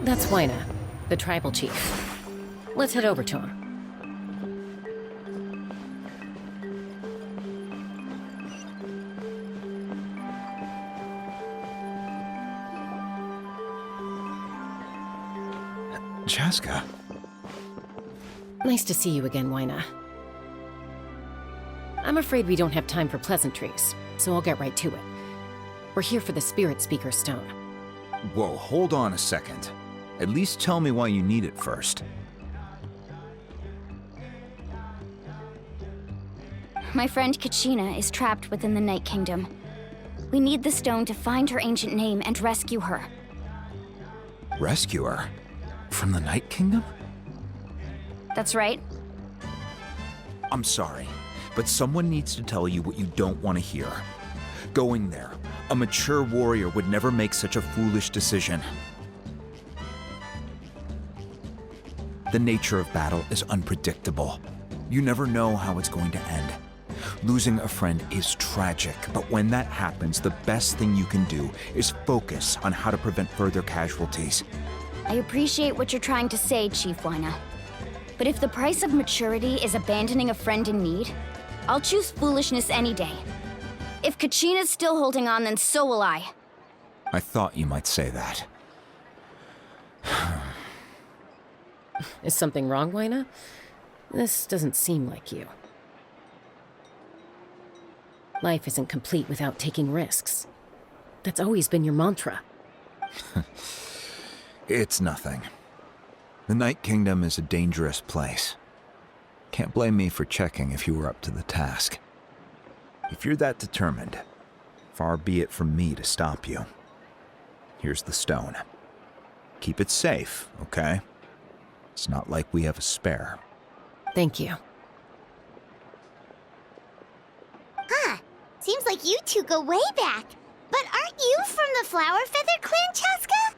That's Wyna, the tribal chief. Let's head over to him. Chaska. Nice to see you again, Wyna. I'm afraid we don't have time for pleasantries, so I'll get right to it. We're here for the Spirit Speaker stone. Whoa, hold on a second. At least tell me why you need it first. My friend Kachina is trapped within the Night Kingdom. We need the stone to find her ancient name and rescue her. Rescue her? From the Night Kingdom? That's right. I'm sorry, but someone needs to tell you what you don't want to hear. Going there, a mature warrior would never make such a foolish decision. The nature of battle is unpredictable. You never know how it's going to end. Losing a friend is tragic, but when that happens, the best thing you can do is focus on how to prevent further casualties. I appreciate what you're trying to say, Chief Wyna. But if the price of maturity is abandoning a friend in need, I'll choose foolishness any day. If Kachina's still holding on, then so will I. I thought you might say that. Is something wrong, Wyna? This doesn't seem like you. Life isn't complete without taking risks. That's always been your mantra. It's nothing. The Night Kingdom is a dangerous place. Can't blame me for checking if you were up to the task. If you're that determined, far be it from me to stop you. Here's the stone. Keep it safe, okay? It's not like we have a spare. Thank you. Seems like you two go way back. But aren't you from the Flower Feather Clan, Chaska?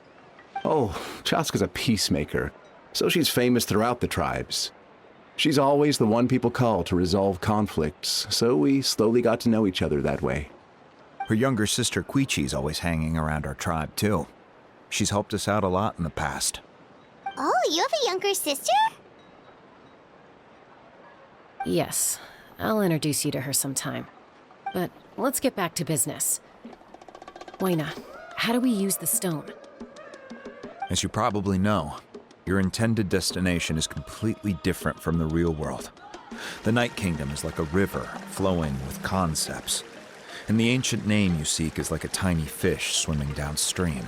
Oh, Chaska's a peacemaker, so she's famous throughout the tribes. She's always the one people call to resolve conflicts, so we slowly got to know each other that way. Her younger sister Quichi's always hanging around our tribe, too. She's helped us out a lot in the past. Oh, you have a younger sister? Yes, I'll introduce you to her sometime. But let's get back to business. Wyna, how do we use the stone? As you probably know, your intended destination is completely different from the real world. The Night Kingdom is like a river flowing with concepts, and the ancient name you seek is like a tiny fish swimming downstream.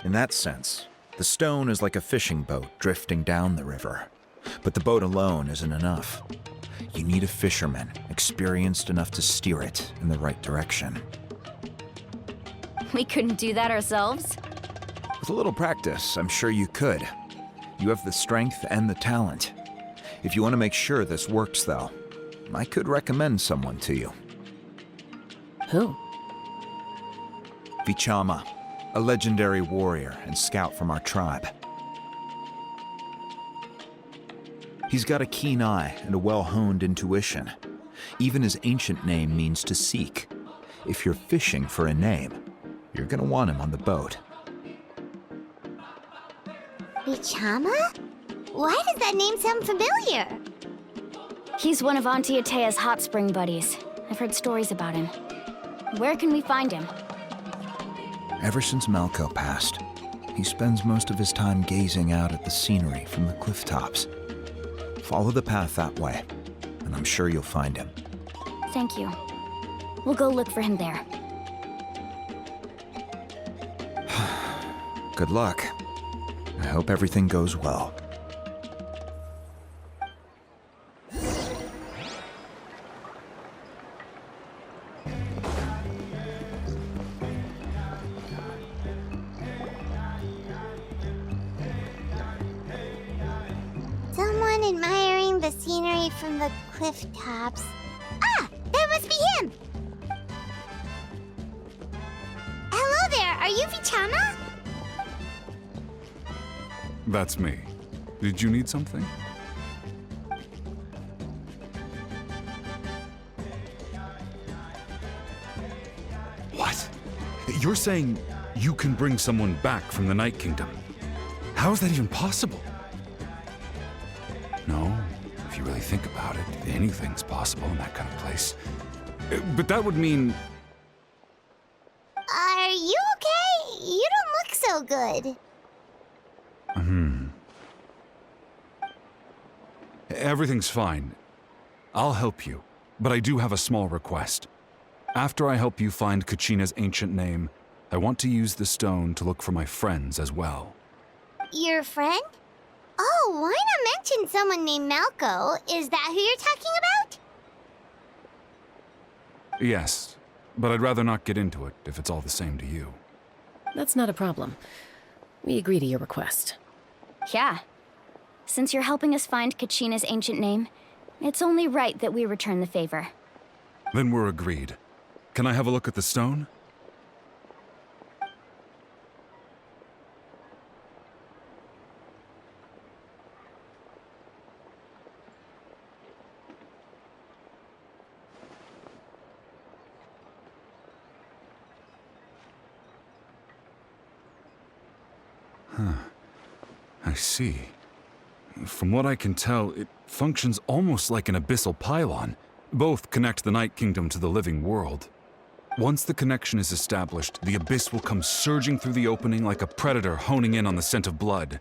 In that sense, the stone is like a fishing boat drifting down the river, but the boat alone isn't enough. You need a fisherman experienced enough to steer it in the right direction. We couldn't do that ourselves? With a little practice, I'm sure you could. You have the strength and the talent. If you want to make sure this works, though, I could recommend someone to you. Who? Vichama, a legendary warrior and scout from our tribe. He's got a keen eye and a well-honed intuition. Even his ancient name means to seek. If you're fishing for a name, you're gonna want him on the boat. Vichama? Why does that name sound familiar? He's one of Auntie Atea's hot spring buddies. I've heard stories about him. Where can we find him? Ever since Malco passed, he spends most of his time gazing out at the scenery from the cliff tops. Follow the path that way, and I'm sure you'll find him. Thank you. We'll go look for him there. Good luck. I hope everything goes well. Someone admiring the scenery from the cliff tops. Ah! That must be him! Hello there, are you Vichama? That's me. Did you need something? What? You're saying you can bring someone back from the Night Kingdom? How is that even possible? No, if you really think about it, anything's possible in that kind of place. But that would mean... Are you okay? You don't look so good. Everything's fine. I'll help you, but I do have a small request. After I help you find Kachina's ancient name, I want to use the stone to look for my friends as well. Your friend? Oh, why not mention someone named Malco? Is that who you're talking about? Yes, but I'd rather not get into it if it's all the same to you. That's not a problem. We agree to your request. Yeah. Since you're helping us find Kachina's ancient name, it's only right that we return the favor. Then we're agreed. Can I have a look at the stone? I see. From what I can tell, it functions almost like an abyssal pylon. Both connect the Night Kingdom to the living world. Once the connection is established, the abyss will come surging through the opening like a predator honing in on the scent of blood.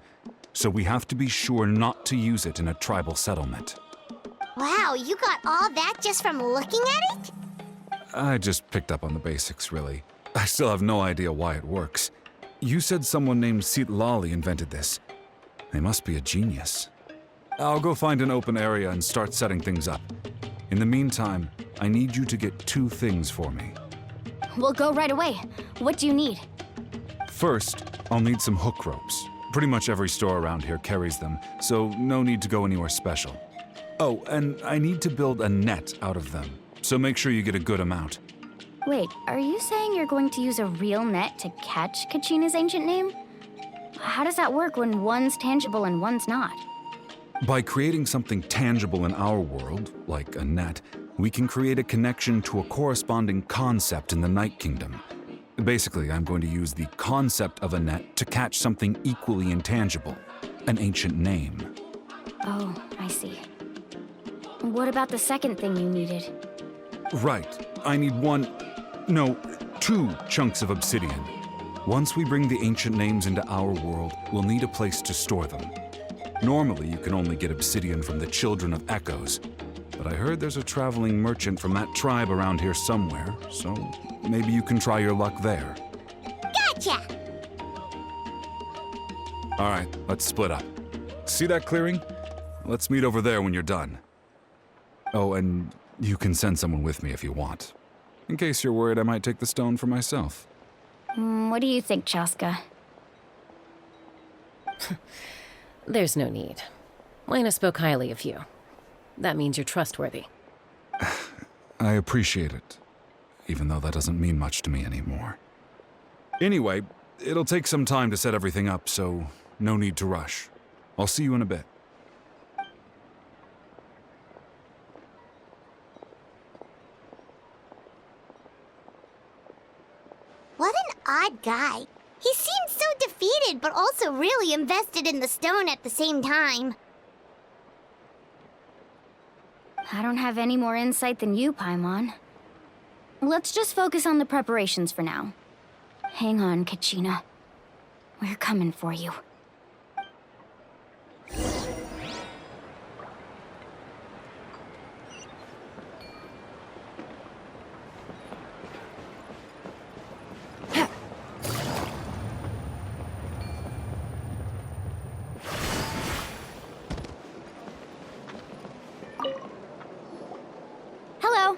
So we have to be sure not to use it in a tribal settlement. Wow, you got all that just from looking at it? I just picked up on the basics, really. I still have no idea why it works. You said someone named Lali invented this. They must be a genius. I'll go find an open area and start setting things up. In the meantime, I need you to get 2 things for me. We'll go right away. What do you need? First, I'll need some hook ropes. Pretty much every store around here carries them, so no need to go anywhere special. Oh, and I need to build a net out of them, so make sure you get a good amount. Wait, are you saying you're going to use a real net to catch Kachina's ancient name? How does that work when one's tangible and one's not? By creating something tangible in our world, like a net, we can create a connection to a corresponding concept in the Night Kingdom. Basically, I'm going to use the concept of a net to catch something equally intangible, an ancient name. Oh, I see. What about the second thing you needed? Right. I need 2 chunks of obsidian. Once we bring the ancient names into our world, we'll need a place to store them. Normally, you can only get obsidian from the Children of Echoes, but I heard there's a traveling merchant from that tribe around here somewhere, so maybe you can try your luck there. Gotcha! All right, let's split up. See that clearing? Let's meet over there when you're done. Oh, and you can send someone with me if you want. In case you're worried I might take the stone for myself. What do you think, Chaska? There's no need. Lena spoke highly of you. That means you're trustworthy. I appreciate it, even though that doesn't mean much to me anymore. Anyway, it'll take some time to set everything up, so no need to rush. I'll see you in a bit. What an odd guy. He seems so defeated, but also really invested in the stone at the same time. I don't have any more insight than you, Paimon. Let's just focus on the preparations for now. Hang on, Kachina. We're coming for you. Hello.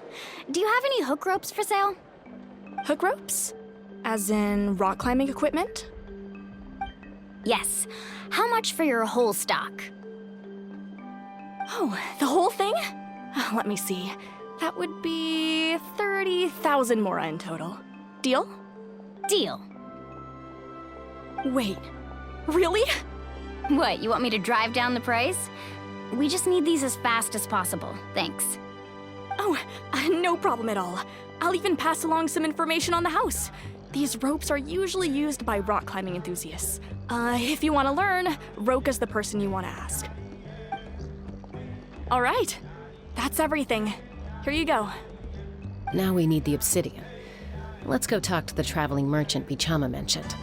Do you have any hook ropes for sale? Hook ropes? As in rock climbing equipment? Yes. How much for your whole stock? Oh, the whole thing? Let me see. That would be 30,000 mora in total. Deal? Deal. Wait, really? What, you want me to drive down the price? We just need these as fast as possible, thanks. Oh, no problem at all. I'll even pass along some information on the house. These ropes are usually used by rock climbing enthusiasts. If you want to learn, Roka's the person you want to ask. All right, that's everything. Here you go. Now we need the obsidian. Let's go talk to the traveling merchant Bichama mentioned.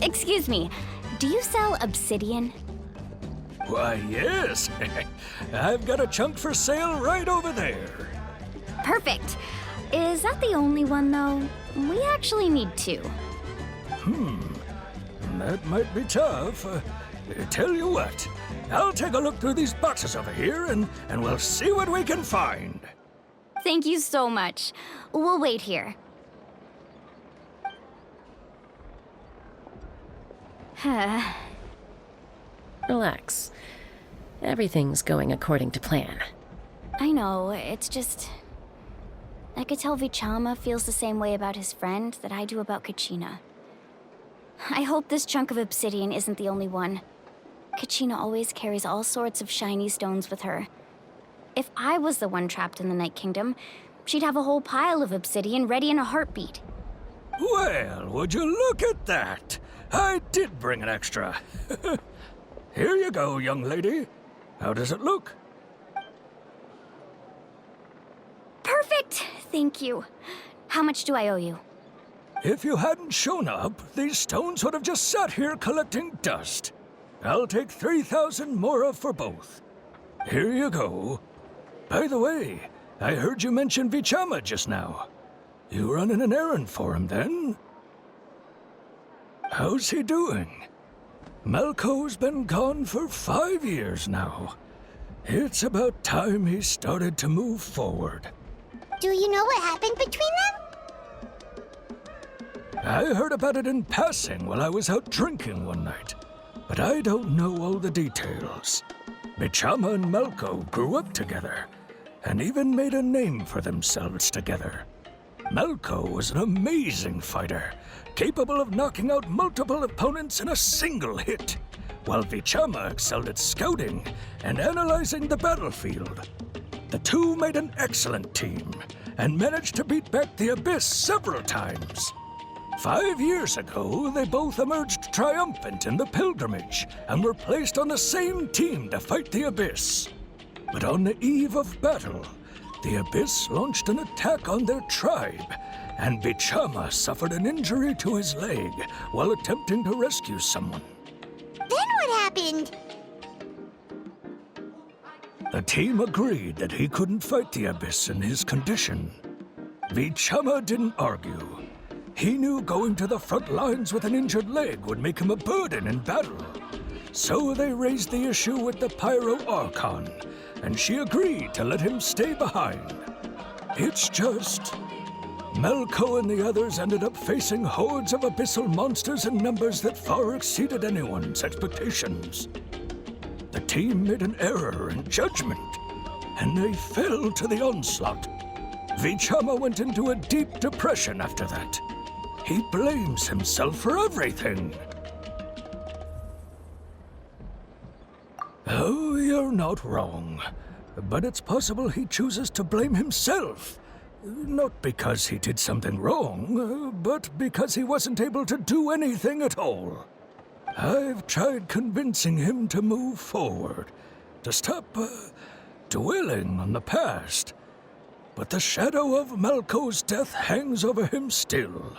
Excuse me, do you sell obsidian? Why, yes. I've got a chunk for sale right over there. Perfect. Is that the only one, though? We actually need two. That might be tough. Tell you what, I'll take a look through these boxes over here and we'll see what we can find. Thank you so much. We'll wait here. Relax. Everything's going according to plan. I know, it's just... I could tell Vichama feels the same way about his friend that I do about Kachina. I hope this chunk of obsidian isn't the only one. Kachina always carries all sorts of shiny stones with her. If I was the one trapped in the Night Kingdom, she'd have a whole pile of obsidian ready in a heartbeat. Well, would you look at that? I did bring an extra. Here you go, young lady. How does it look? Perfect! Thank you. How much do I owe you? If you hadn't shown up, these stones would have just sat here collecting dust. I'll take 3,000 mora for both. Here you go. By the way, I heard you mention Vichama just now. You running an errand for him, then? How's he doing? Malco's been gone for 5 years now. It's about time he started to move forward. Do you know what happened between them? I heard about it in passing while I was out drinking one night, but I don't know all the details. Bichama and Malco grew up together, and even made a name for themselves together. Malco was an amazing fighter, capable of knocking out multiple opponents in a single hit, while Vichama excelled at scouting and analyzing the battlefield. The two made an excellent team, and managed to beat back the Abyss several times. 5 years ago, they both emerged triumphant in the pilgrimage, and were placed on the same team to fight the Abyss. But on the eve of battle, the Abyss launched an attack on their tribe, and Bichama suffered an injury to his leg while attempting to rescue someone. Then what happened? The team agreed that he couldn't fight the Abyss in his condition. Vichama didn't argue. He knew going to the front lines with an injured leg would make him a burden in battle. So they raised the issue with the Pyro Archon, and she agreed to let him stay behind. It's just... Malco and the others ended up facing hordes of abyssal monsters in numbers that far exceeded anyone's expectations. The team made an error in judgment, and they fell to the onslaught. Vichama went into a deep depression after that. He blames himself for everything. Oh, you're not wrong. But it's possible he chooses to blame himself. Not because he did something wrong, but because he wasn't able to do anything at all. I've tried convincing him to move forward, to stop dwelling on the past. But the shadow of Malco's death hangs over him still.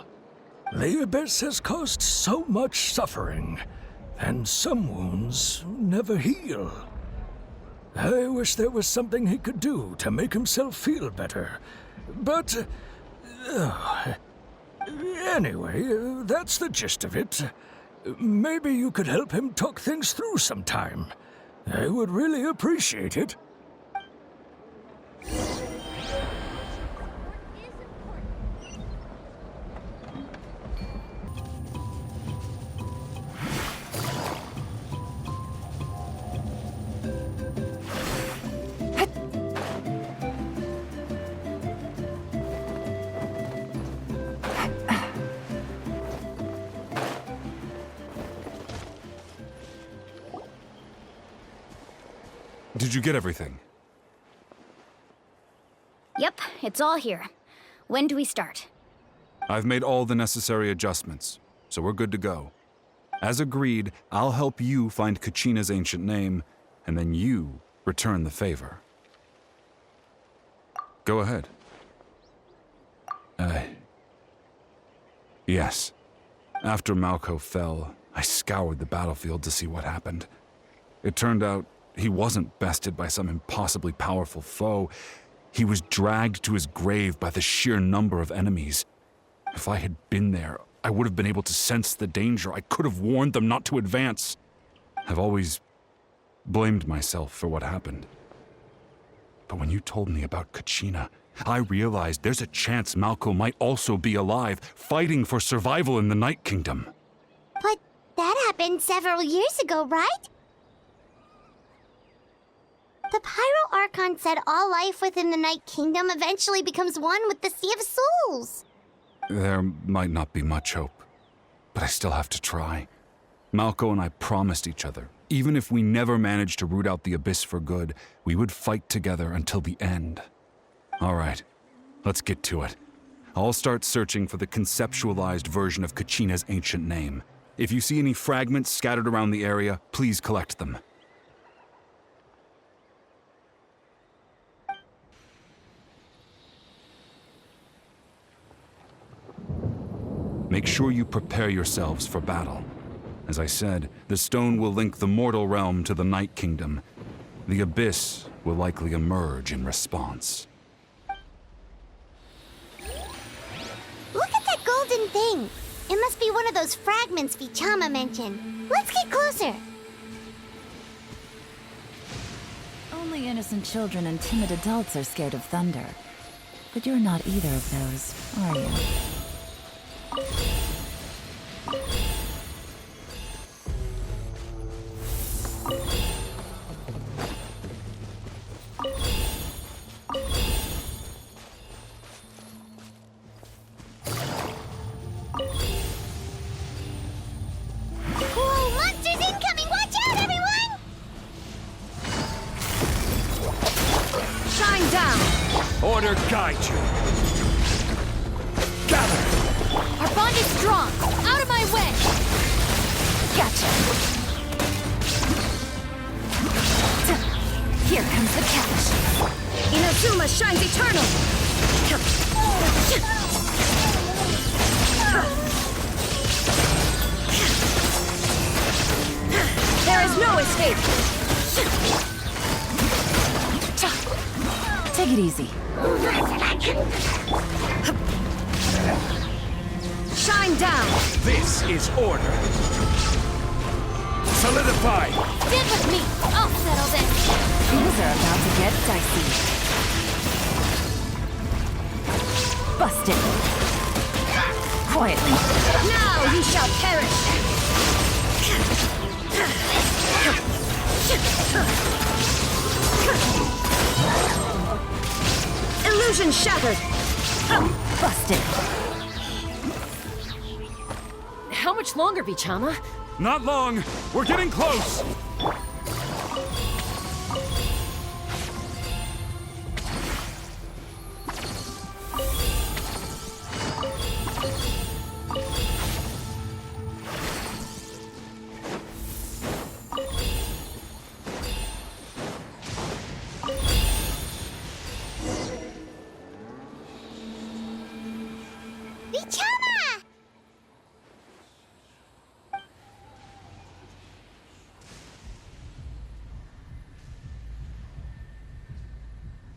The Abyss has caused so much suffering, and some wounds never heal. I wish there was something he could do to make himself feel better. But... anyway, that's the gist of it. Maybe you could help him talk things through sometime. I would really appreciate it. Did you get everything? Yep, it's all here. When do we start? I've made all the necessary adjustments, so we're good to go. As agreed, I'll help you find Kachina's ancient name, and then you return the favor. Go ahead. Yes. After Malko fell, I scoured the battlefield to see what happened. It turned out he wasn't bested by some impossibly powerful foe. He was dragged to his grave by the sheer number of enemies. If I had been there, I would have been able to sense the danger. I could have warned them not to advance. I've always blamed myself for what happened. But when you told me about Kachina, I realized there's a chance Malko might also be alive, fighting for survival in the Night Kingdom. But that happened several years ago, right? The Pyro Archon said all life within the Night Kingdom eventually becomes one with the Sea of Souls. There might not be much hope, but I still have to try. Malko and I promised each other, even if we never managed to root out the Abyss for good, we would fight together until the end. All right, let's get to it. I'll start searching for the conceptualized version of Kachina's ancient name. If you see any fragments scattered around the area, please collect them. Make sure you prepare yourselves for battle. As I said, the stone will link the mortal realm to the Night Kingdom. The Abyss will likely emerge in response. Look at that golden thing. It must be one of those fragments Vichama mentioned. Let's get closer. Only innocent children and timid adults are scared of thunder. But you're not either of those, are you? Whoa, monsters incoming! Watch out, everyone! Shine down! Order guide you. Gather! Our bond is strong! Out of my way! Gotcha! Here comes the catch. Inazuma shines eternal! There is no escape! Take it easy. Shine down! This is order. Solidify! Stand with me! I'll settle this! Things are about to get dicey. Busted. Quietly. Now you shall perish! Illusion shattered! Busted. How much longer, Vichama? Not long! We're getting close! Vichama!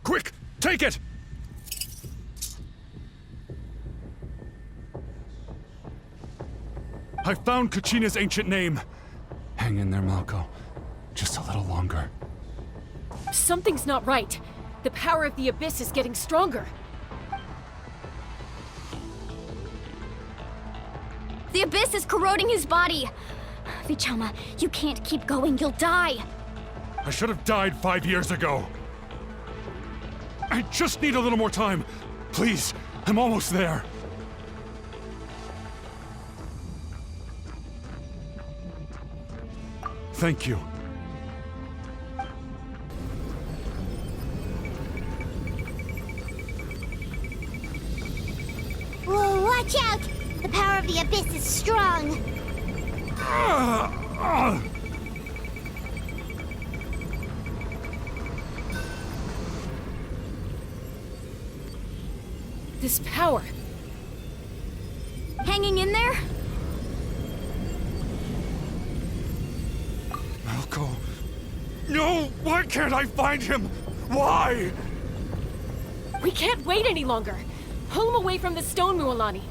Quick! Take it! I found Kachina's ancient name. Hang in there, Malko. Just a little longer. Something's not right. The power of the Abyss is getting stronger. The Abyss is corroding his body! Vichama, you can't keep going, you'll die! I should have died 5 years ago. I just need a little more time. Please, I'm almost there. Thank you. strong. This power. Hanging in there? Malco. No! Why can't I find him? Why? We can't wait any longer. Pull him away from the stone, Mualani.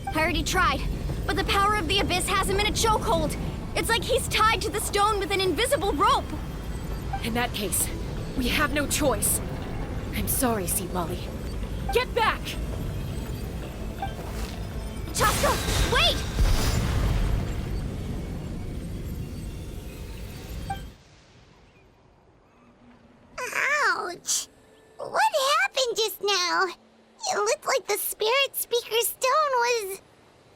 I already tried, but the power of the Abyss has him in a chokehold. It's like he's tied to the stone with an invisible rope. In that case, we have no choice. I'm sorry, Seat Lolly. Get back! Chaska, wait! Ouch! What happened just now? It looked like the Spirit Speaker stone was...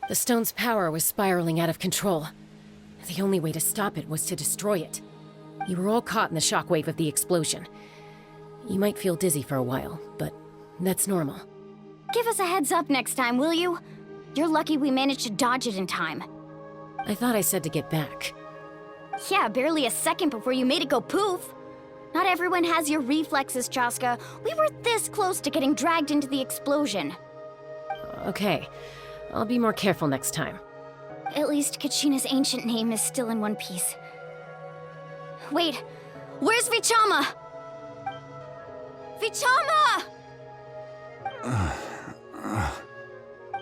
The stone's power was spiraling out of control. The only way to stop it was to destroy it. You were all caught in the shockwave of the explosion. You might feel dizzy for a while, but that's normal. Give us a heads up next time, will you? You're lucky we managed to dodge it in time. I thought I said to get back. Yeah, barely a second before you made it go poof. Not everyone has your reflexes, Chaska. We were this close to getting dragged into the explosion. Okay, I'll be more careful next time. At least Kachina's ancient name is still in one piece. Wait, where's Vichama? Vichama!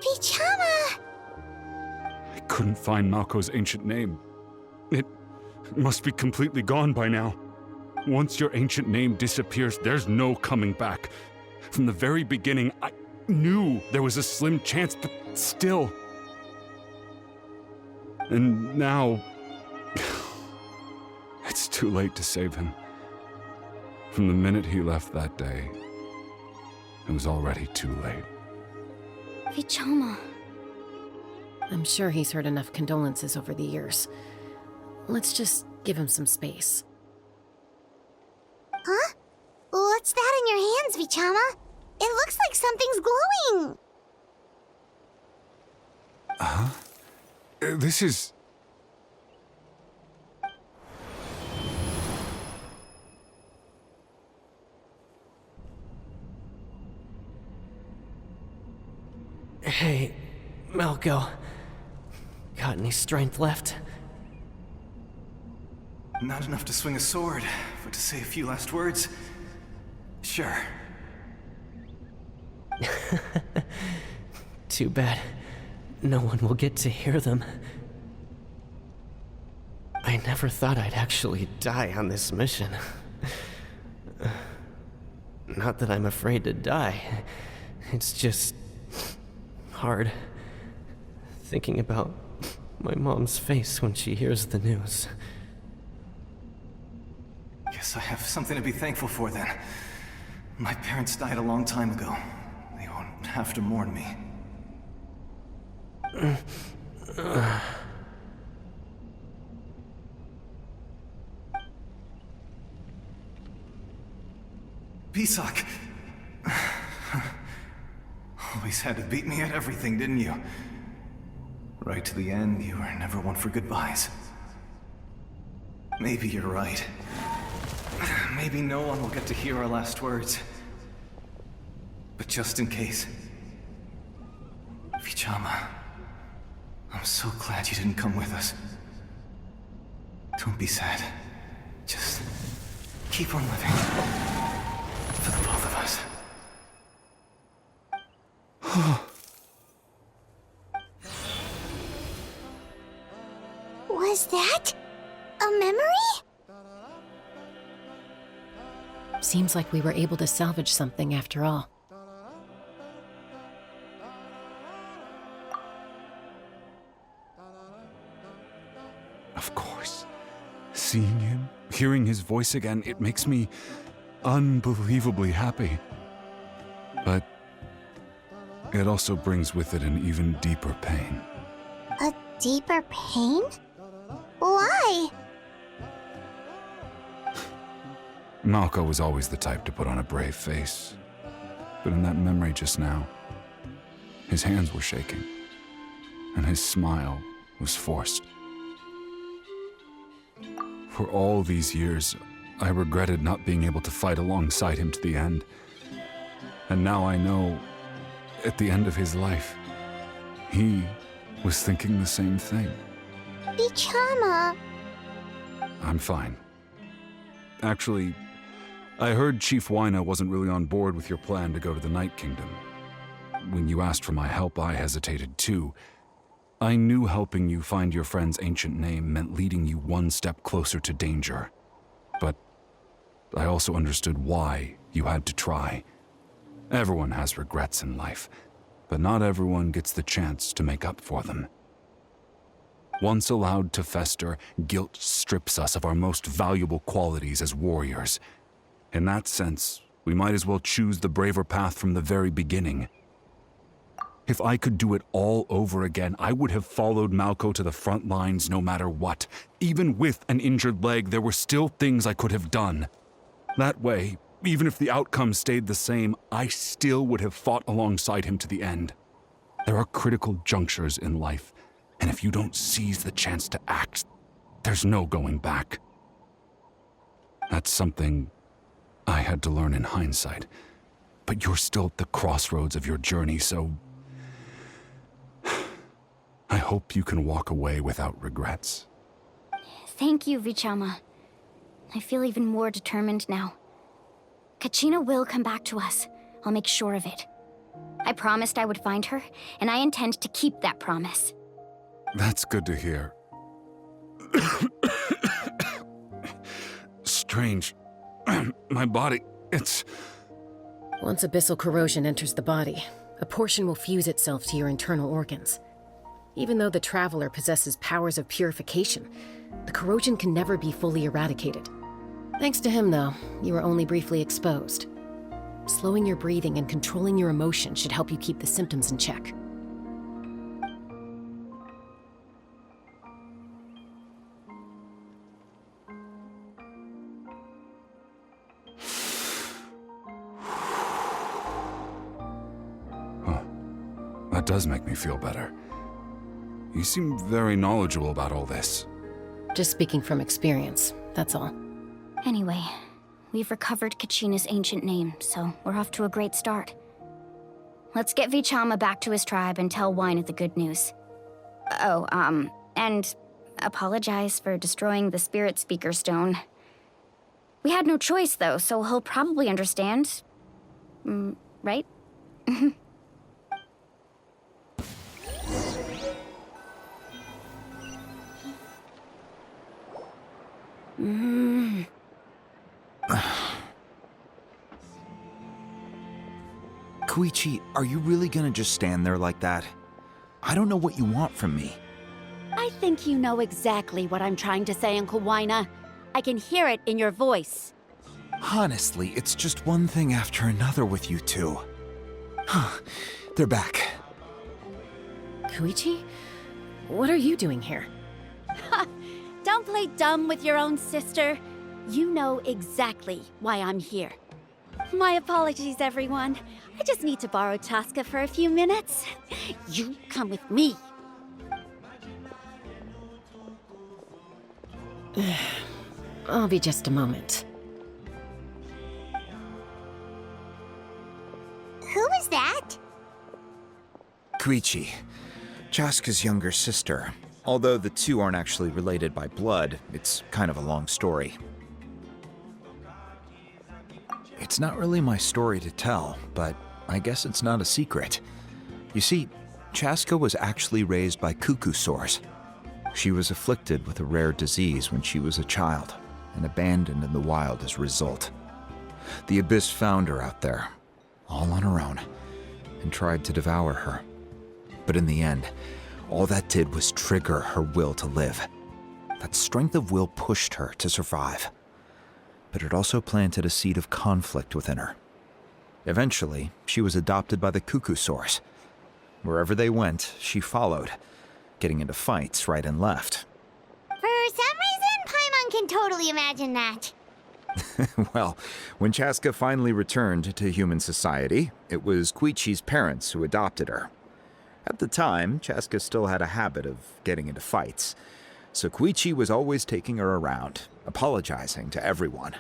Vichama! I couldn't find Malco's ancient name. It must be completely gone by now. Once your ancient name disappears, there's no coming back. From the very beginning, I knew there was a slim chance, but still. And now... it's too late to save him. From the minute he left that day, it was already too late. Vichama. I'm sure he's heard enough condolences over the years. Let's just give him some space. Huh? What's that in your hands, Vichama? It looks like something's glowing. This is... Hey, Malco. Got any strength left? Not enough to swing a sword, but to say a few last words? Sure. Too bad. No one will get to hear them. I never thought I'd actually die on this mission. Not that I'm afraid to die. It's just... hard. Thinking about my mom's face when she hears the news. Guess I have something to be thankful for then. My parents died a long time ago. They won't have to mourn me. Pisak! Always had to beat me at everything, didn't you? Right to the end, you were never one for goodbyes. Maybe you're right. Maybe no one will get to hear our last words. But just in case... Vichama, I'm so glad you didn't come with us. Don't be sad. Just keep on living. For the both of us. Was that a memory? Seems like we were able to salvage something after all. Of course. Seeing him, hearing his voice again, it makes me unbelievably happy. But it also brings with it an even deeper pain. A deeper pain? Why? Malco was always the type to put on a brave face. But in that memory just now, his hands were shaking. and his smile was forced. For all these years, I regretted not being able to fight alongside him to the end. And now I know, at the end of his life, he was thinking the same thing. Bichama. I'm fine. Actually, I heard Chief Wyna wasn't really on board with your plan to go to the Night Kingdom. When you asked for my help, I hesitated too. I knew helping you find your friend's ancient name meant leading you one step closer to danger. But I also understood why you had to try. Everyone has regrets in life, but not everyone gets the chance to make up for them. Once allowed to fester, guilt strips us of our most valuable qualities as warriors. In that sense, we might as well choose the braver path from the very beginning. If I could do it all over again, I would have followed Malco to the front lines no matter what. Even with an injured leg, there were still things I could have done. That way, even if the outcome stayed the same, I still would have fought alongside him to the end. There are critical junctures in life, and if you don't seize the chance to act, there's no going back. That's something I had to learn in hindsight, but you're still at the crossroads of your journey, so I hope you can walk away without regrets. Thank you, Vichama. I feel even more determined now. Kachina will come back to us. I'll make sure of it. I promised I would find her, and I intend to keep that promise. That's good to hear. Strange. My body, it's... Once abyssal corrosion enters the body, a portion will fuse itself to your internal organs. Even though the Traveler possesses powers of purification, the corrosion can never be fully eradicated. Thanks to him, though, you were only briefly exposed. Slowing your breathing and controlling your emotion should help you keep the symptoms in check. That does make me feel better. You seem very knowledgeable about all this. Just speaking from experience, that's all. Anyway, we've recovered Kachina's ancient name, so we're off to a great start. Let's get Vichama back to his tribe and tell Wyna the good news. Oh, and apologize for destroying the Spirit Speaker stone. We had no choice, though, so he'll probably understand. Right? Koichi, are you really gonna just stand there like that? I don't know what you want from me. I think you know exactly what I'm trying to say, Uncle Wyna. I can hear it in your voice. Honestly, it's just one thing after another with you two. They're back. Koichi? What are you doing here? Don't play dumb with your own sister. You know exactly why I'm here. My apologies, everyone. I just need to borrow Chaska for a few minutes. You come with me. I'll be just a moment. Who is that? Koichi, Chaska's younger sister. Although the two aren't actually related by blood, it's kind of a long story. It's not really my story to tell, but I guess it's not a secret. You see, Chaska was actually raised by cuckoo sores. She was afflicted with a rare disease when she was a child, and abandoned in the wild as a result. The Abyss found her out there, all on her own, and tried to devour her. But in the end, all that did was trigger her will to live. That strength of will pushed her to survive. But it also planted a seed of conflict within her. Eventually, she was adopted by the cuckoo source. Wherever they went, she followed, getting into fights right and left. For some reason, Paimon can totally imagine that. Well, when Chaska finally returned to human society, it was Koichi's parents who adopted her. At the time, Chaska still had a habit of getting into fights, so Koichi was always taking her around, apologizing to everyone.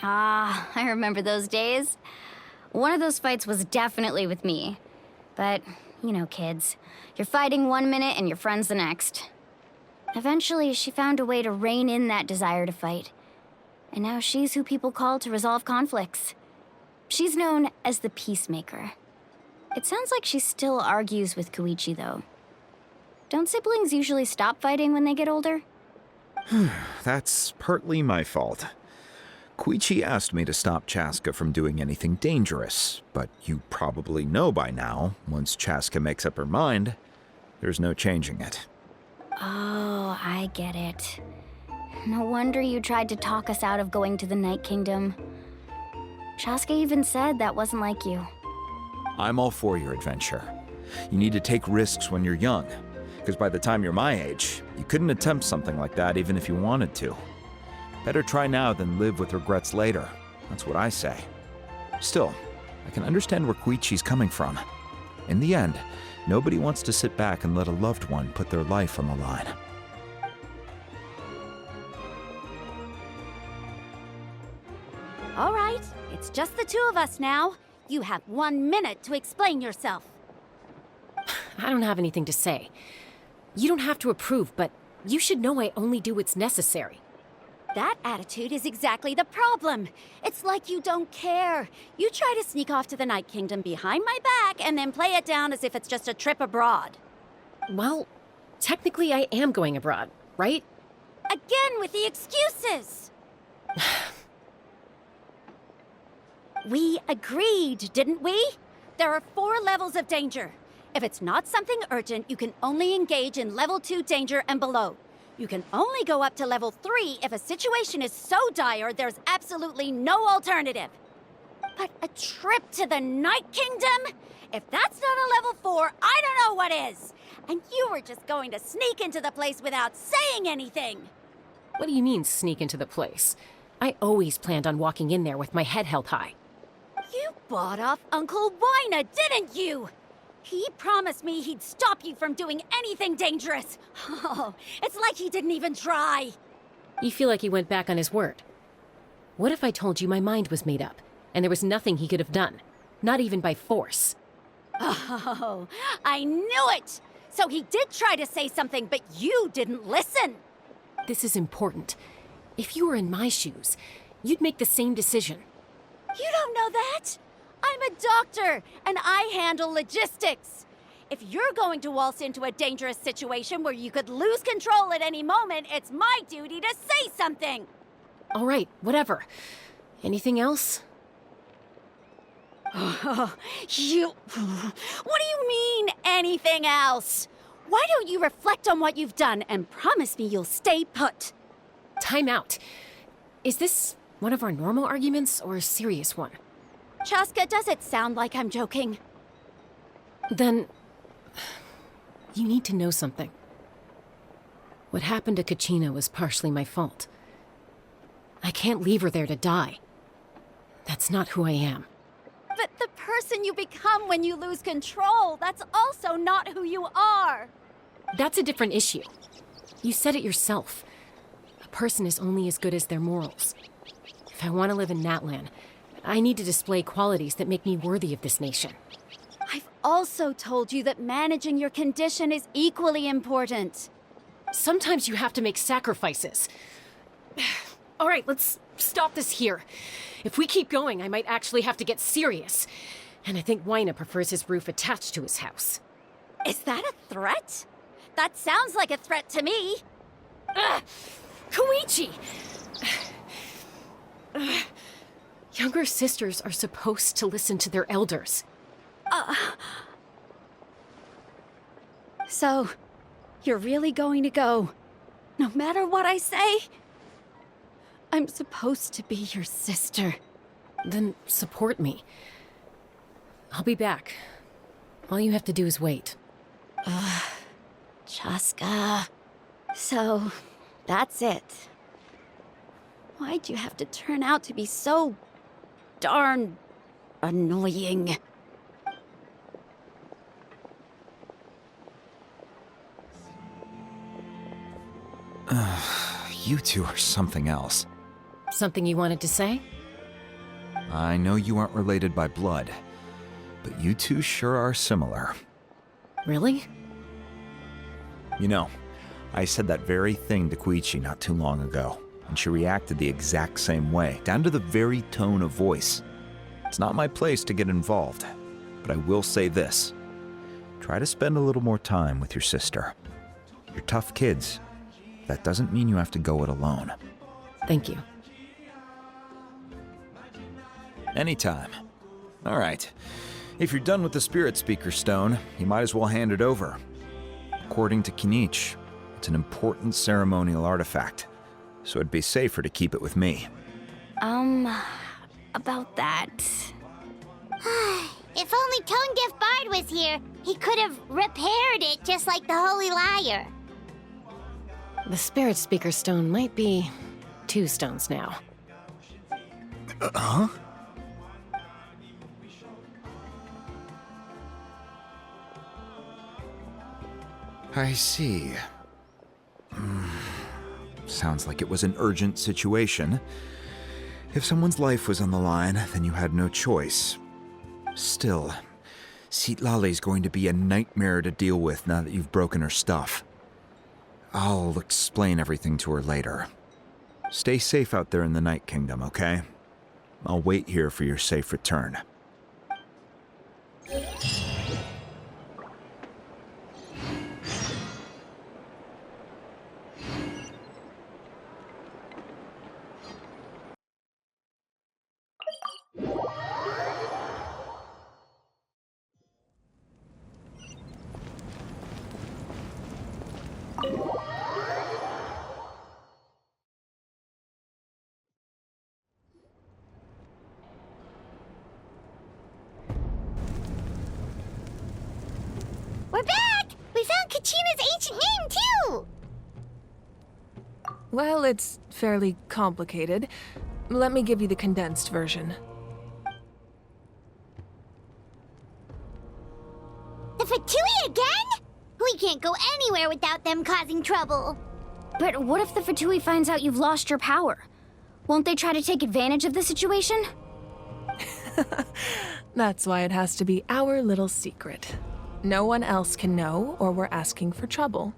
Ah, I remember those days. One of those fights was definitely with me. But, you know, kids. You're fighting one minute and your friend's the next. Eventually, she found a way to rein in that desire to fight. And now she's who people call to resolve conflicts. She's known as the Peacemaker. It sounds like she still argues with Koichi, though. Don't siblings usually stop fighting when they get older? That's partly my fault. Koichi asked me to stop Chaska from doing anything dangerous, but you probably know by now, once Chaska makes up her mind, there's no changing it. Oh, I get it. No wonder you tried to talk us out of going to the Night Kingdom. Chaska even said that wasn't like you. I'm all for your adventure. You need to take risks when you're young, because by the time you're my age, you couldn't attempt something like that even if you wanted to. Better try now than live with regrets later. That's what I say. Still, I can understand where Koichi's coming from. In the end, nobody wants to sit back and let a loved one put their life on the line. All right, it's just the two of us now. You have 1 minute to explain yourself. I don't have anything to say. You don't have to approve, but you should know I only do what's necessary. That attitude is exactly the problem. It's like you don't care. You try to sneak off to the Night Kingdom behind my back and then play it down as if it's just a trip abroad. Well, technically I am going abroad, right? Again with the excuses! We agreed, didn't we? There are 4 levels of danger. If it's not something urgent, you can only engage in level 2 danger and below. You can only go up to level 3 if a situation is so dire there's absolutely no alternative. But a trip to the Night Kingdom? If that's not a level 4, I don't know what is. And you were just going to sneak into the place without saying anything. What do you mean, sneak into the place? I always planned on walking in there with my head held high. You bought off Uncle Wina, didn't you? He promised me he'd stop you from doing anything dangerous. Oh, it's like he didn't even try. You feel like he went back on his word. What if I told you my mind was made up, and there was nothing he could have done? Not even by force. Oh, I knew it! So he did try to say something, but you didn't listen. This is important. If you were in my shoes, you'd make the same decision. You don't know that? I'm a doctor, and I handle logistics. If you're going to waltz into a dangerous situation where you could lose control at any moment, it's my duty to say something. All right, whatever. Anything else? What do you mean, anything else? Why don't you reflect on what you've done and promise me you'll stay put? Time out. Is this one of our normal arguments or a serious one? Chaska, does it sound like I'm joking? Then, you need to know something. What happened to Kachina was partially my fault. I can't leave her there to die. That's not who I am. But the person you become when you lose control, that's also not who you are. That's a different issue. You said it yourself. A person is only as good as their morals. If I want to live in Natlan, I need to display qualities that make me worthy of this nation. I've also told you that managing your condition is equally important. Sometimes you have to make sacrifices. All right, let's stop this here. If we keep going, I might actually have to get serious. And I think Wina prefers his roof attached to his house. Is that a threat? That sounds like a threat to me. Koichi! Younger sisters are supposed to listen to their elders. So, you're really going to go, no matter what I say? I'm supposed to be your sister. Then support me. I'll be back. All you have to do is wait. Chaska. So, that's it. Why'd you have to turn out to be so darn annoying? You two are something else. Something you wanted to say? I know you aren't related by blood, but you two sure are similar. Really? You know, I said that very thing to Koichi not too long ago, and she reacted the exact same way, down to the very tone of voice. It's not my place to get involved, but I will say this. Try to spend a little more time with your sister. You're tough kids. That doesn't mean you have to go it alone. Thank you. Anytime. All right. If you're done with the Spirit Speaker stone, you might as well hand it over. According to Kinich, it's an important ceremonial artifact, so it'd be safer to keep it with me. About that. If only Tone Deaf Bard was here, he could have repaired it just like the Holy Liar. The Spirit Speaker stone might be 2 stones now. Huh? I see. Sounds like it was an urgent situation. If someone's life was on the line, then you had no choice. Still, Citlali's going to be a nightmare to deal with now that you've broken her stuff. I'll explain everything to her later. Stay safe out there in the Night Kingdom, okay? I'll wait here for your safe return. We're back! We found Kachina's ancient name, too! Well, it's fairly complicated. Let me give you the condensed version. The Fatui again? We can't go anywhere without them causing trouble. But what if the Fatui finds out you've lost your power? Won't they try to take advantage of the situation? That's why it has to be our little secret. No one else can know, or we're asking for trouble.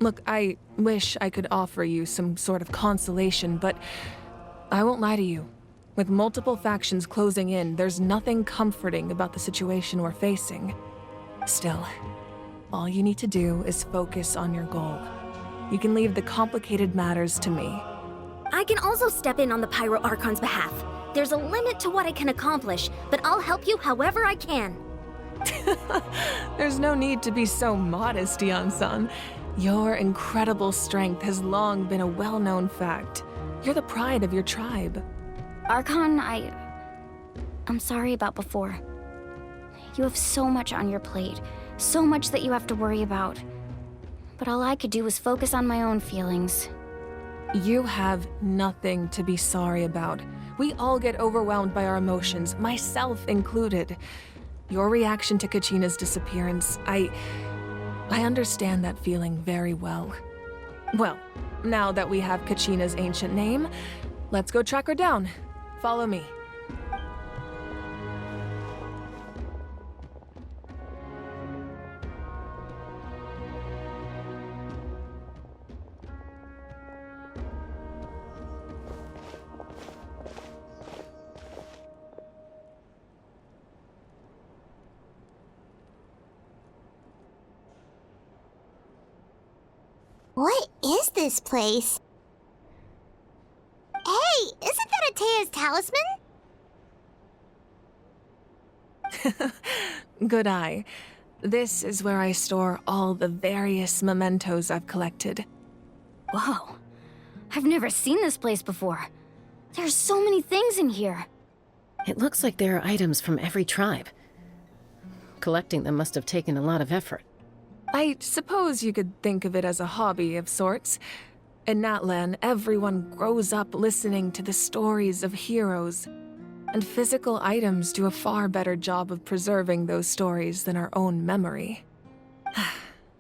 Look, I wish I could offer you some sort of consolation, but I won't lie to you. With multiple factions closing in, there's nothing comforting about the situation we're facing. Still, all you need to do is focus on your goal. You can leave the complicated matters to me. I can also step in on the Pyro Archon's behalf. There's a limit to what I can accomplish, but I'll help you however I can. There's no need to be so modest, Yan-san. Your incredible strength has long been a well-known fact. You're the pride of your tribe. Archon, I'm sorry about before. You have so much on your plate, so much that you have to worry about. But all I could do was focus on my own feelings. You have nothing to be sorry about. We all get overwhelmed by our emotions, myself included. Your reaction to Kachina's disappearance, I understand that feeling very well. Well, now that we have Kachina's ancient name, let's go track her down. Follow me. What is this place? Hey, isn't that Atea's talisman? Good eye. This is where I store all the various mementos I've collected. Whoa. I've never seen this place before. There's so many things in here. It looks like there are items from every tribe. Collecting them must have taken a lot of effort. I suppose you could think of it as a hobby of sorts. In Natlan, everyone grows up listening to the stories of heroes, and physical items do a far better job of preserving those stories than our own memory.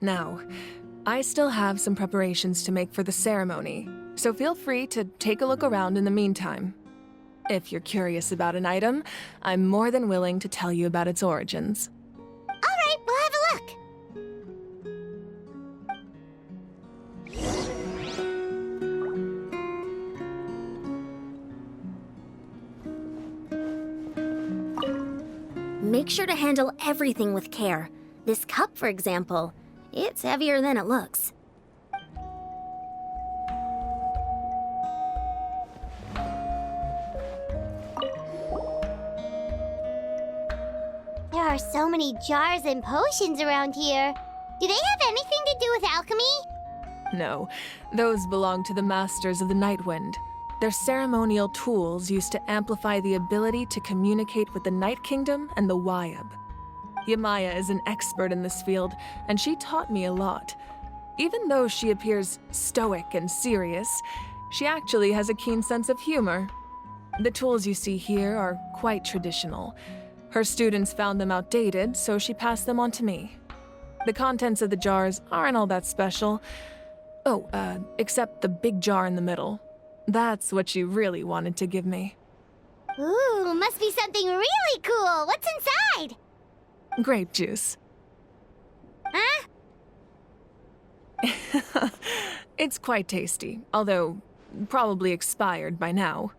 Now, I still have some preparations to make for the ceremony, so feel free to take a look around in the meantime. If you're curious about an item, I'm more than willing to tell you about its origins. Alright, we'll have a look. Make sure to handle everything with care. This cup, for example, it's heavier than it looks. There are so many jars and potions around here. Do they have anything to do with alchemy? No, those belong to the Masters of the Nightwind. They're ceremonial tools used to amplify the ability to communicate with the Night Kingdom and the Wyab. Yamaya is an expert in this field, and she taught me a lot. Even though she appears stoic and serious, she actually has a keen sense of humor. The tools you see here are quite traditional. Her students found them outdated, so she passed them on to me. The contents of the jars aren't all that special. Oh, except the big jar in the middle. That's what she really wanted to give me. Ooh, must be something really cool. What's inside? Grape juice. Huh? It's quite tasty, although probably expired by now.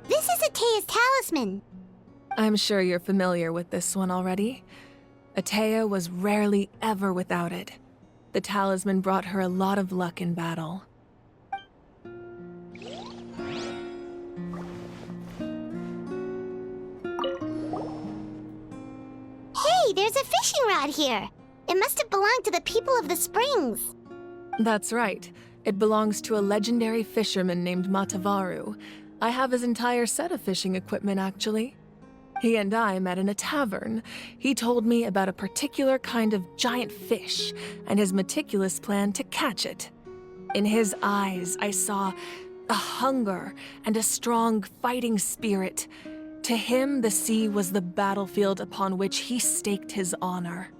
This is Atea's talisman. I'm sure you're familiar with this one already. Atea was rarely ever without it. The talisman brought her a lot of luck in battle. Hey, there's a fishing rod here. It must have belonged to the people of the springs. That's right. It belongs to a legendary fisherman named Matavaru. I have his entire set of fishing equipment, actually. He and I met in a tavern. He told me about a particular kind of giant fish and his meticulous plan to catch it. In his eyes, I saw a hunger and a strong fighting spirit. To him, the sea was the battlefield upon which he staked his honor.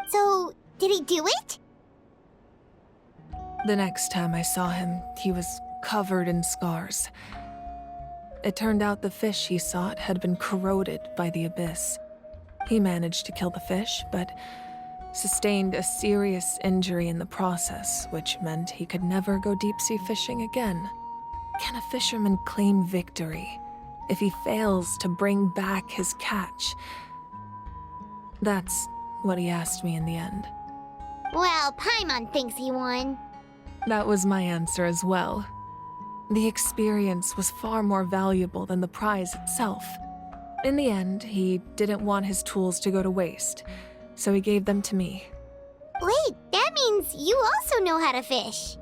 So, did he do it? The next time I saw him, he was covered in scars. It turned out the fish he sought had been corroded by the abyss. He managed to kill the fish, but sustained a serious injury in the process, which meant he could never go deep-sea fishing again. Can a fisherman claim victory if he fails to bring back his catch? That's what he asked me in the end. Well, Paimon thinks he won. That was my answer as well. The experience was far more valuable than the prize itself. In the end, he didn't want his tools to go to waste, so he gave them to me. Wait, that means you also know how to fish.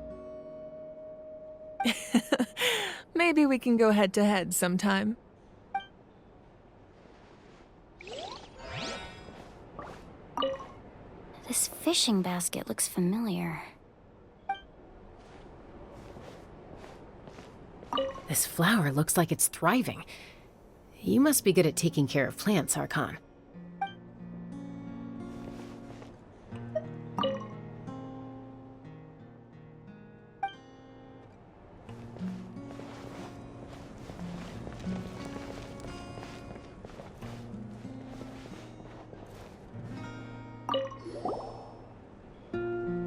Maybe we can go head-to-head sometime. This fishing basket looks familiar. This flower looks like it's thriving. You must be good at taking care of plants, Archon.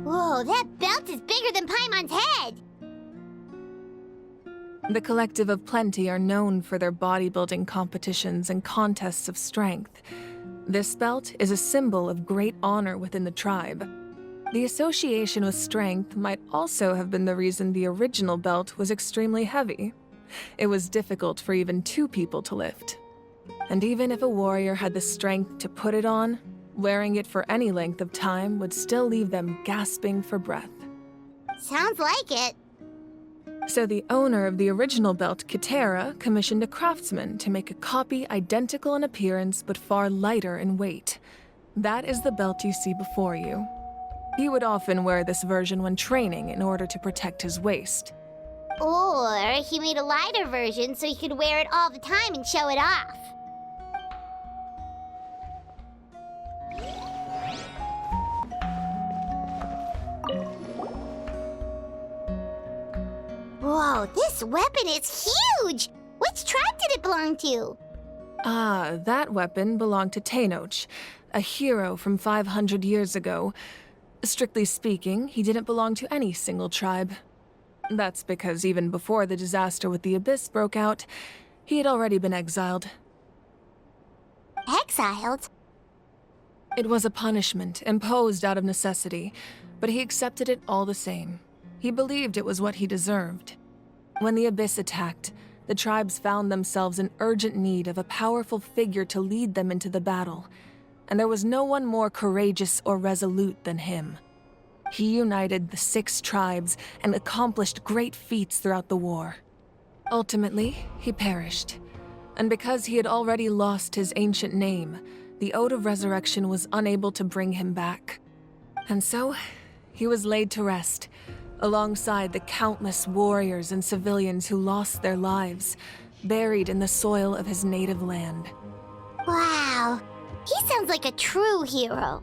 Whoa, that belt is bigger than Paimon's head! The Collective of Plenty are known for their bodybuilding competitions and contests of strength. This belt is a symbol of great honor within the tribe. The association with strength might also have been the reason the original belt was extremely heavy. It was difficult for even two people to lift. And even if a warrior had the strength to put it on, wearing it for any length of time would still leave them gasping for breath. Sounds like it. So the owner of the original belt, Kitera, commissioned a craftsman to make a copy identical in appearance but far lighter in weight. That is the belt you see before you. He would often wear this version when training in order to protect his waist. Or he made a lighter version so he could wear it all the time and show it off. Whoa, this weapon is huge! Which tribe did it belong to? Ah, that weapon belonged to Tenoch, a hero from 500 years ago. Strictly speaking, he didn't belong to any single tribe. That's because even before the disaster with the Abyss broke out, he had already been exiled. Exiled? It was a punishment imposed out of necessity, but he accepted it all the same. He believed it was what he deserved. When the Abyss attacked, the tribes found themselves in urgent need of a powerful figure to lead them into the battle, and there was no one more courageous or resolute than him. He united the 6 tribes and accomplished great feats throughout the war. Ultimately, he perished, and because he had already lost his ancient name, the Ode of Resurrection was unable to bring him back. And so, he was laid to rest, alongside the countless warriors and civilians who lost their lives, buried in the soil of his native land. Wow, he sounds like a true hero.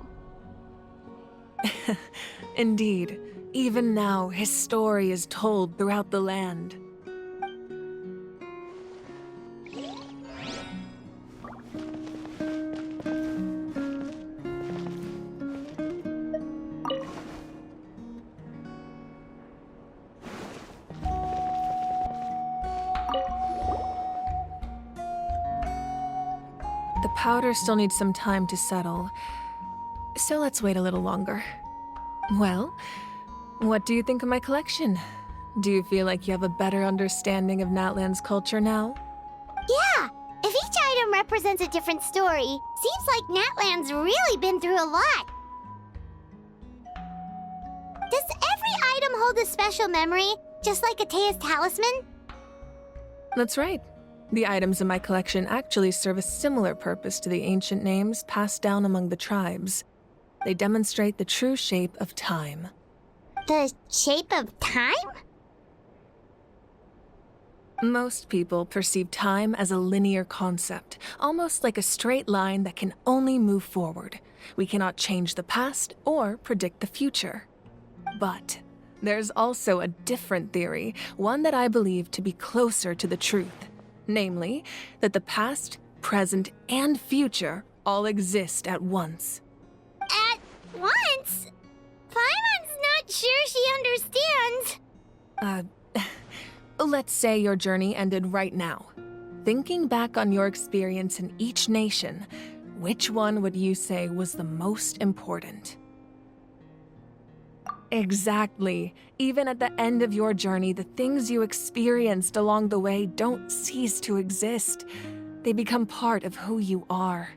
Indeed, even now his story is told throughout the land. The powder still needs some time to settle, so let's wait a little longer. Well, what do you think of my collection? Do you feel like you have a better understanding of Natlan's culture now? Yeah, if each item represents a different story, seems like Natlan's really been through a lot. Does every item hold a special memory, just like Atea's talisman? That's right. The items in my collection actually serve a similar purpose to the ancient names passed down among the tribes. They demonstrate the true shape of time. The shape of time? Most people perceive time as a linear concept, almost like a straight line that can only move forward. We cannot change the past or predict the future. But there's also a different theory, one that I believe to be closer to the truth. Namely, that the past, present, and future all exist at once. At once? Paimon's not sure she understands. Let's say your journey ended right now. Thinking back on your experience in each nation, which one would you say was the most important? Exactly. Even at the end of your journey, the things you experienced along the way don't cease to exist. They become part of who you are.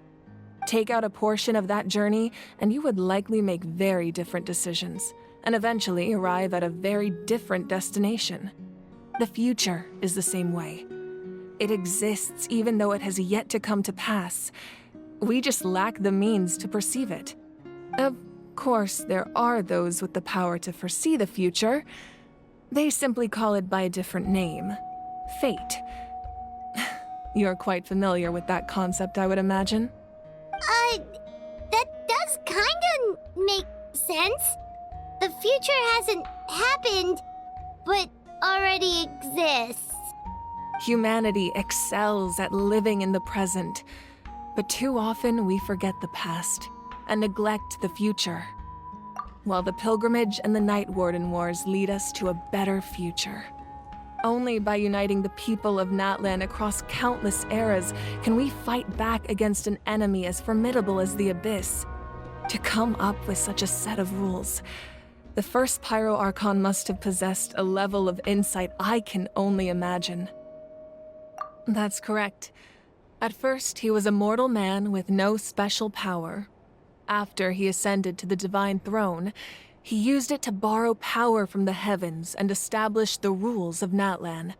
Take out a portion of that journey, and you would likely make very different decisions, and eventually arrive at a very different destination. The future is the same way. It exists even though it has yet to come to pass. We just lack the means to perceive it. Of course, there are those with the power to foresee the future. They simply call it by a different name. Fate. You're quite familiar with that concept, I would imagine. That does kinda make sense. The future hasn't happened, but already exists. Humanity excels at living in the present, but too often we forget the past and neglect the future, while the pilgrimage and the Night Warden Wars lead us to a better future. Only by uniting the people of Natlan across countless eras can we fight back against an enemy as formidable as the Abyss. To come up with such a set of rules, the first Pyro Archon must have possessed a level of insight I can only imagine. That's correct. At first, he was a mortal man with no special power. After he ascended to the divine throne, he used it to borrow power from the heavens and establish the rules of Natlan,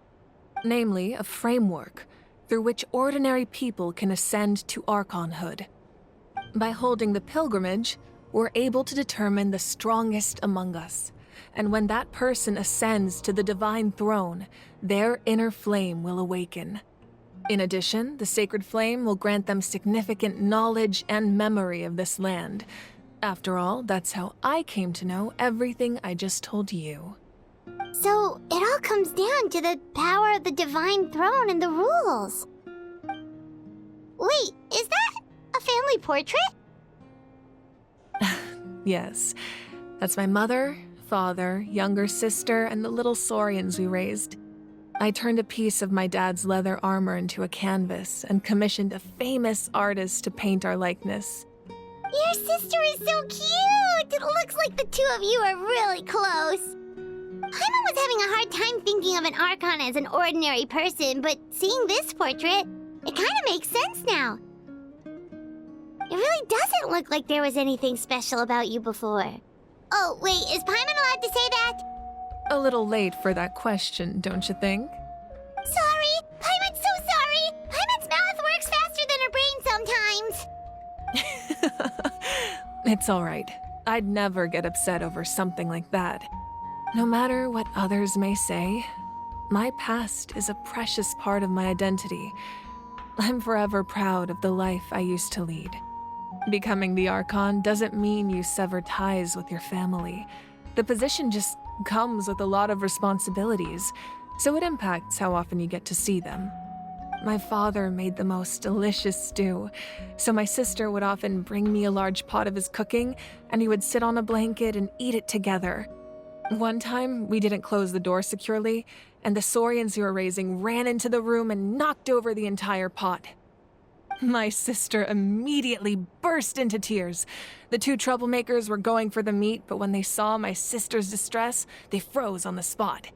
namely a framework through which ordinary people can ascend to Archonhood. By holding the pilgrimage, we're able to determine the strongest among us. And when that person ascends to the divine throne, their inner flame will awaken. In addition, the sacred flame will grant them significant knowledge and memory of this land. After all, that's how I came to know everything I just told you. So, it all comes down to the power of the divine throne and the rules. Wait, is that a family portrait? Yes, that's my mother, father, younger sister, and the little saurians we raised. I turned a piece of my dad's leather armor into a canvas and commissioned a famous artist to paint our likeness. Your sister is so cute! It looks like the two of you are really close. Paimon was having a hard time thinking of an Archon as an ordinary person, but seeing this portrait, it kind of makes sense now. It really doesn't look like there was anything special about you before. Oh, wait, is Paimon allowed to say that? A little late for that question, don't you think? Sorry! Paimon's so sorry! Paimon's mouth works faster than her brain sometimes! It's all right. I'd never get upset over something like that. No matter what others may say, my past is a precious part of my identity. I'm forever proud of the life I used to lead. Becoming the Archon doesn't mean you sever ties with your family. The position just comes with a lot of responsibilities, so it impacts how often you get to see them. My father made the most delicious stew, so my sister would often bring me a large pot of his cooking, and he would sit on a blanket and eat it together. One time, we didn't close the door securely, and the saurians we were raising ran into the room and knocked over the entire pot. My sister immediately burst into tears. The two troublemakers were going for the meat, but when they saw my sister's distress, they froze on the spot.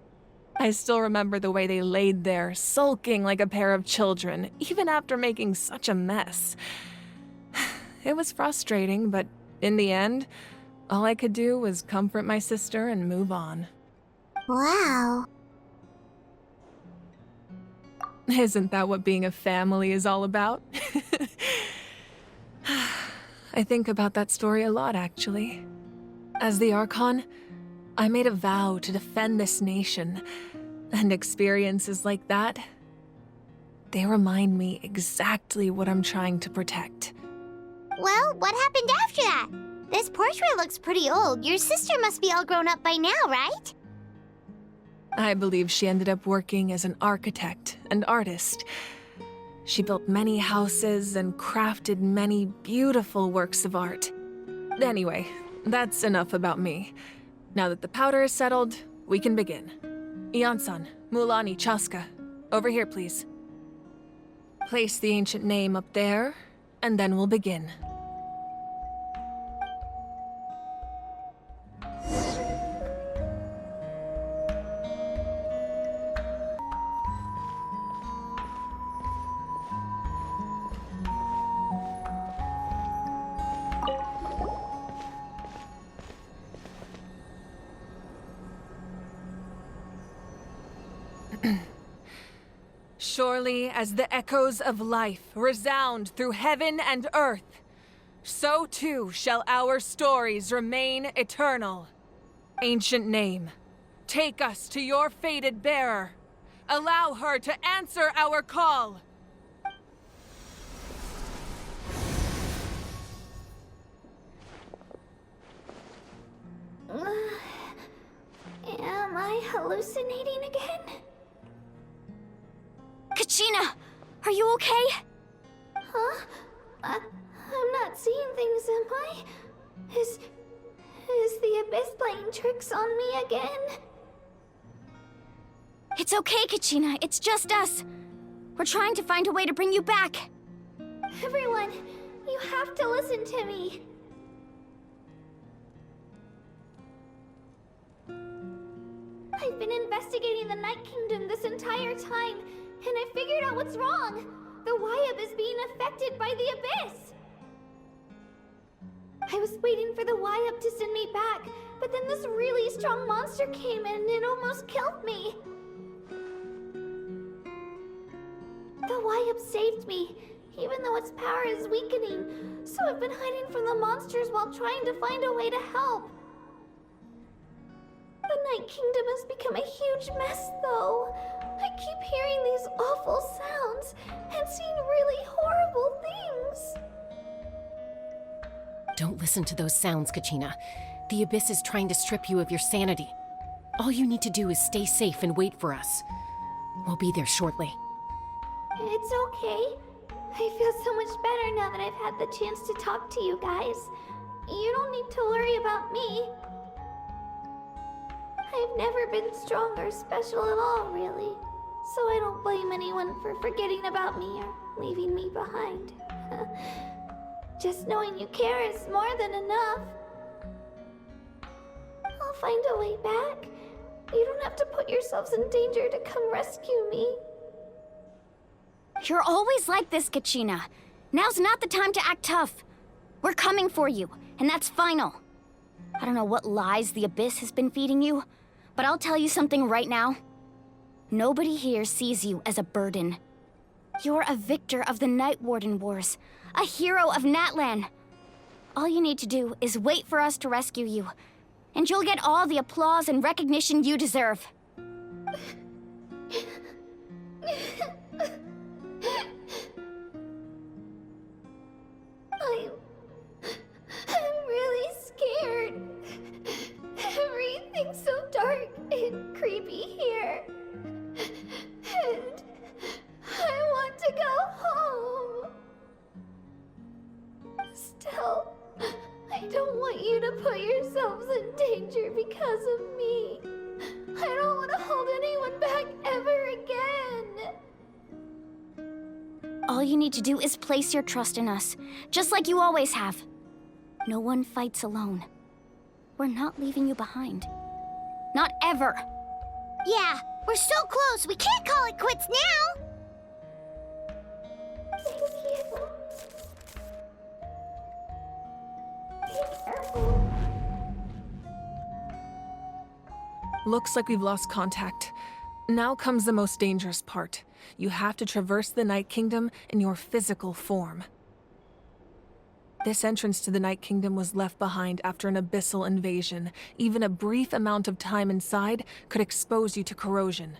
I still remember the way they laid there, sulking like a pair of children, even after making such a mess. It was frustrating, but in the end, all I could do was comfort my sister and move on. Wow. Isn't that what being a family is all about? I think about that story a lot, actually. As the Archon, I made a vow to defend this nation, and experiences like that, they remind me exactly what I'm trying to protect. Well, what happened after that? This portrait looks pretty old. Your sister must be all grown up by now, right? I believe she ended up working as an architect and artist. She built many houses and crafted many beautiful works of art. Anyway, that's enough about me. Now that the powder is settled, we can begin. Ian-san, Mulani, Chaska, over here, please. Place the ancient name up there, and then we'll begin. Surely as the echoes of life resound through heaven and earth, so too shall our stories remain eternal. Ancient name, take us to your fated bearer. Allow her to answer our call. Am I hallucinating again? Kachina, are you okay? Huh? I'm not seeing things, am I? Is the Abyss playing tricks on me again? It's okay, Kachina. It's just us. We're trying to find a way to bring you back. Everyone, you have to listen to me. I've been investigating the Night Kingdom this entire time, and I figured out what's wrong. The Wyab is being affected by the Abyss. I was waiting for the Wyab to send me back, but then this really strong monster came in and it almost killed me. The Wyab saved me. even though its power is weakening. So I've been hiding from the monsters while trying to find a way to help. The Night Kingdom has become a huge mess, though. I keep hearing these awful sounds and seeing really horrible things. Don't listen to those sounds, Kachina. The Abyss is trying to strip you of your sanity. All you need to do is stay safe and wait for us. We'll be there shortly. It's okay. I feel so much better now that I've had the chance to talk to you guys. You don't need to worry about me. I've never been strong or special at all, really. So I don't blame anyone for forgetting about me or leaving me behind. Just knowing you care is more than enough. I'll find a way back. You don't have to put yourselves in danger to come rescue me. You're always like this, Kachina. Now's not the time to act tough. We're coming for you, and that's final. I don't know what lies the Abyss has been feeding you, but I'll tell you something right now. Nobody here sees you as a burden. You're a victor of the Night Warden Wars, a hero of Natlan. All you need to do is wait for us to rescue you, and you'll get all the applause and recognition you deserve. I'm really scared. Everything's so dark and creepy here. And I want to go home. Still, I don't want you to put yourselves in danger because of me. I don't want to hold anyone back ever again. All you need to do is place your trust in us, just like you always have. No one fights alone. We're not leaving you behind. Not ever. Yeah, we're so close. We can't call it quits now. Thank you. Be careful. Looks like we've lost contact. Now comes the most dangerous part. You have to traverse the Night Kingdom in your physical form. This entrance to the Night Kingdom was left behind after an abyssal invasion. Even a brief amount of time inside could expose you to corrosion.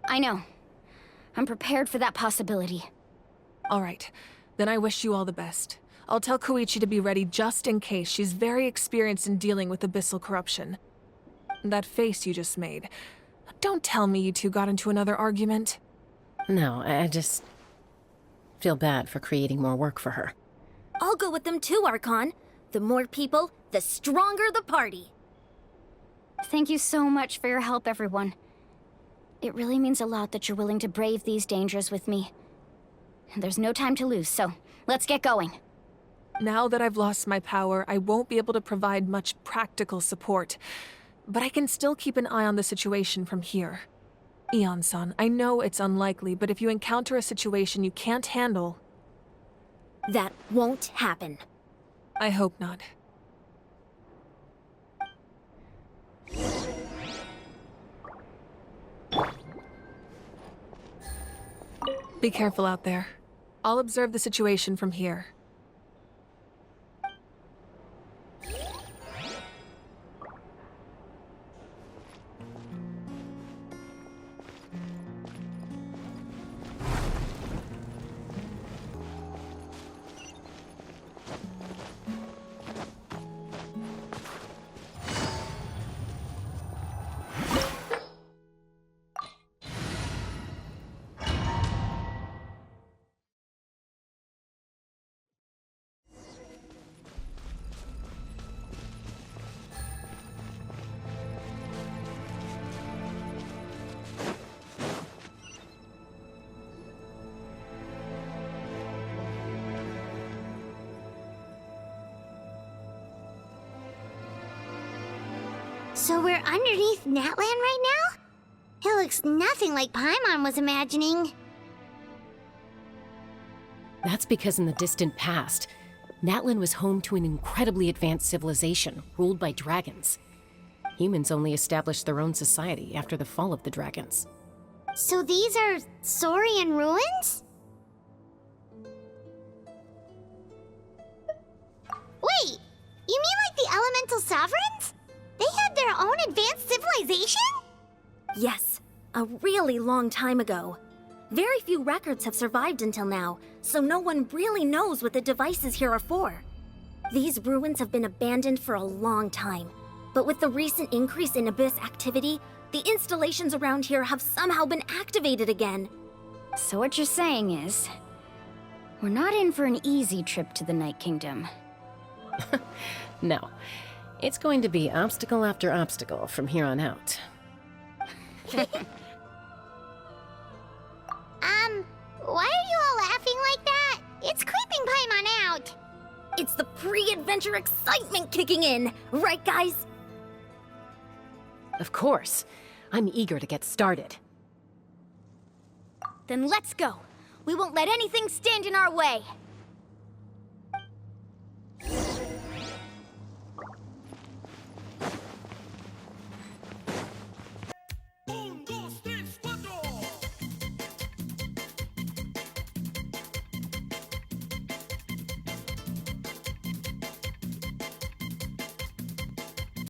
I know. I'm prepared for that possibility. All right, then I wish you all the best. I'll tell Koichi to be ready just in case. She's very experienced in dealing with abyssal corruption. That face you just made. Don't tell me you two got into another argument. No, I just feel bad for creating more work for her. I'll go with them too, Archon. The more people, the stronger the party. Thank you so much for your help, everyone. It really means a lot that you're willing to brave these dangers with me. And there's no time to lose, so let's get going. Now that I've lost my power, I won't be able to provide much practical support. But I can still keep an eye on the situation from here. Eon-san, I know it's unlikely, but if you encounter a situation you can't handle... That won't happen. I hope not. Be careful out there. I'll observe the situation from here. So we're underneath Natlan right now? It looks nothing like Paimon was imagining. That's because in the distant past, Natlan was home to an incredibly advanced civilization ruled by dragons. Humans only established their own society after the fall of the dragons. So these are Saurian ruins? sovereigns? They had their own advanced civilization? Yes, a really long time ago. Very few records have survived until now, so no one really knows what the devices here are for. These ruins have been abandoned for a long time, but with the recent increase in Abyss activity, the installations around here have somehow been activated again. So what you're saying is, we're not in for an easy trip to the Night Kingdom. No. It's going to be obstacle after obstacle from here on out. Why are you all laughing like that? It's creeping Paimon out. It's the pre-adventure excitement kicking in, right guys? Of course. I'm eager to get started. Then let's go. We won't let anything stand in our way.